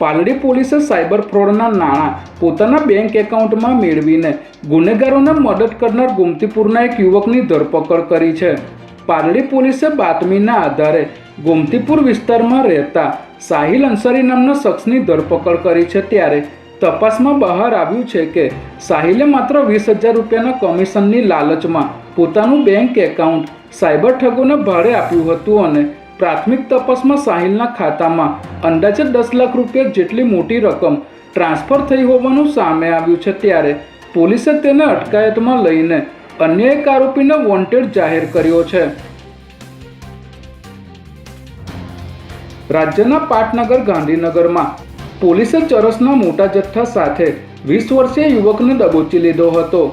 પાલડી પોલીસે સાયબર ફ્રોડના નાણાં પોતાના બેંક એકાઉન્ટમાં મેળવીને ગુનેગારોને મદદ કરનાર ગોમતીપુરના એક યુવકની ધરપકડ કરી છે। પાલડી પોલીસે બાતમીના આધારે ગોમતીપુર વિસ્તારમાં રહેતા સાહિલ અંસારી નામના શખ્સની ધરપકડ કરી છે। ત્યારે તપાસમાં બહાર આવ્યું છે કે સાહિલે માત્ર 20,000 રૂપિયાના કમિશનની લાલચમાં પોતાનું બેંક એકાઉન્ટ સાયબર ઠગોને ભાડે આપ્યું હતું અને પ્રાથમિક તપાસમાં સાહિલના ખાતામાં અંદાજે 10 લાખ રૂપિયા જેટલી મોટી રકમ ટ્રાન્સફર થઈ હોવાનું સામે આવ્યું છે। ત્યારે પોલીસે તેને અટકાયતમાં લઈને અન્ય એક આરોપીને વોન્ટેડ જાહેર કર્યો છે। રાજ્યના પાટનગર ગાંધીનગરમાં પોલીસે ચરસના મોટા જથ્થા સાથે 20 વર્ષીય યુવકને દબોચી લીધો હતો।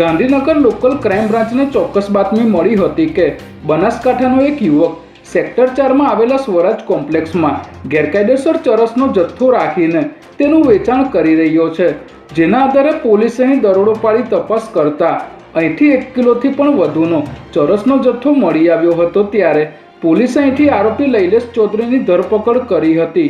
ગાંધીનગર લોકલ ક્રાઇમ બ્રાન્ચને ચોક્કસ બાતમી મળી હતી કે બનાસકાંઠાનો એક યુવક સેક્ટર 4માં આવેલા સ્વરાજ કોમ્પ્લેક્સમાં ગેરકાયદેસર ચરસનો જથ્થો રાખીને તેનું વેચાણ કરી રહ્યો છે। જેના આધારે પોલીસે અહીં દરોડો પાડી તપાસ કરતા અહીંથી 1 કિલોથી પણ વધુનો ચરસનો જથ્થો મળી આવ્યો હતો। ત્યારે પોલીસે અહીંથી આરોપી લૈલેશ ચૌધરીની ધરપકડ કરી હતી।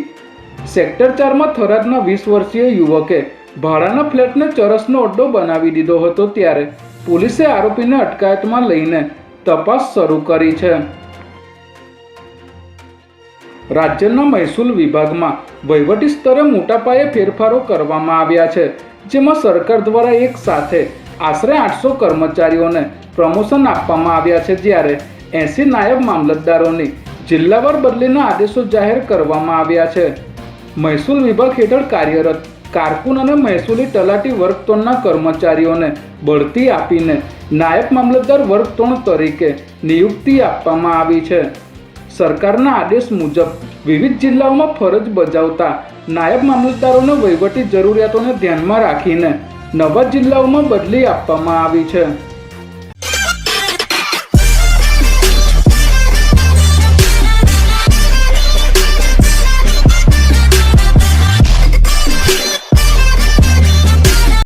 સેક્ટર 4માં થરાદના 20 વર્ષીય યુવકે ભાડાના ફ્લેટને ચરસનો અડ્ડો બનાવી દીધો હતો। ત્યારે પોલીસે આરોપીને અટકાયતમાં લઈને તપાસ શરૂ કરી છે। રાજ્યના મહેસૂલ વિભાગમાં વહીવટી સ્તરે મોટા પાયે ફેરફારો કરવામાં આવ્યા છે, જેમાં સરકાર દ્વારા એક સાથે આશરે 800 કર્મચારીઓને પ્રમોશન આપવામાં આવ્યા છે, જ્યારે 80 નાયબ મામલતદારોની જિલ્લાવાર બદલીના આદેશો જાહેર કરવામાં આવ્યા છે। મહેસૂલ વિભાગ હેઠળ કાર્યરત કારકુન અને મહેસૂલી તલાટી વર્ગ 3ના કર્મચારીઓને બઢતી આપીને નાયબ મામલતદાર વર્ગ 3 તરીકે નિયુક્તિ આપવામાં આવી છે। સરકારના આદેશ મુજબ વિવિધ જિલ્લાઓમાં ફરજ બજાવતા નાયબ મામલતદારોને વહીવટી જરૂરિયાતોને ધ્યાનમાં રાખીને નવા જિલ્લાઓમાં બદલી આપવામાં આવી છે।